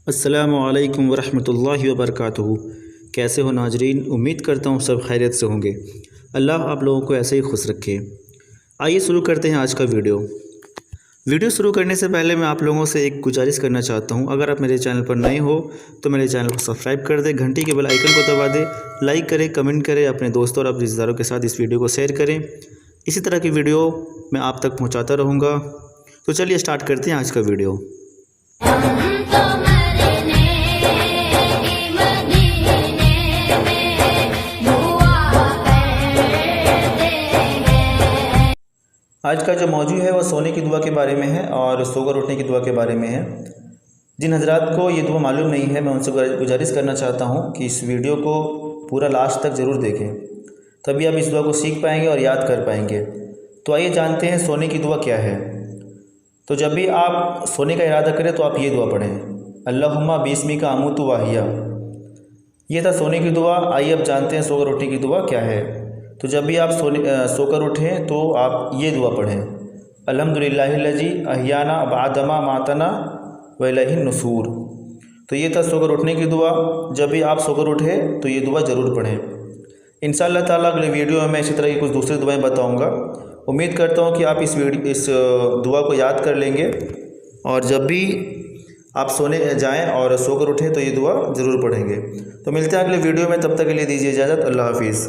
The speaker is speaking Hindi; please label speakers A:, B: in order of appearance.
A: अस्सलामुअलैकुम वरहमतुल्लाहि वबरकातुहू। कैसे हो नाजरीन? उम्मीद करता हूँ सब खैरियत से होंगे। अल्लाह आप लोगों को ऐसे ही खुश रखे। आइए शुरू करते हैं आज का वीडियो शुरू करने से पहले मैं आप लोगों से एक गुजारिश करना चाहता हूँ। अगर आप मेरे चैनल पर नए हो तो मेरे चैनल को सब्सक्राइब कर दें, घंटी के बेल आइकन को दबा दें, लाइक करें, कमेंट करें, अपने दोस्तों और अपने रिश्तेदारों के साथ इस वीडियो को शेयर करें। इसी तरह की वीडियो मैं आप तक पहुँचाता रहूँगा। तो चलिए स्टार्ट करते हैं आज का वीडियो। आज का जो मौजू है वो सोने की दुआ के बारे में है और सोकर उठने की दुआ के बारे में है। जिन हजरात को ये दुआ मालूम नहीं है मैं उनसे गुजारिश करना चाहता हूँ कि इस वीडियो को पूरा लास्ट तक ज़रूर देखें, तभी आप इस दुआ को सीख पाएंगे और याद कर पाएंगे। तो आइए जानते हैं सोने की दुआ क्या है। तो जब भी आप सोने का इरादा करें तो आप ये दुआ पढ़ें, अल्लाहुम्मा बिस्मिका अमूतु वाहिया। ये था सोने की दुआ। आइए अब जानते हैं सोकर उठने की दुआ क्या है। तो जब भी आप सोकर उठें तो आप ये दुआ पढ़ें, अल्हम्दुलिल्लाहिल्लज़ी अहयाना बअदमा मातना व इलैहिन नुशूर। तो ये था सोकर उठने की दुआ। जब भी आप सोकर उठें तो ये दुआ ज़रूर पढ़ें। इंशाअल्लाह ताला अगले वीडियो में मैं इसी तरह की कुछ दूसरी दुआएं बताऊंगा। उम्मीद करता हूं कि आप इस दुआ को याद कर लेंगे और जब भी आप सोने जाएं और सोकर उठें तो ये दुआ ज़रूर पढ़ेंगे। तो मिलते हैं अगले वीडियो में, तब तक के लिए दीजिए इजाज़त। अल्लाह हाफिज़।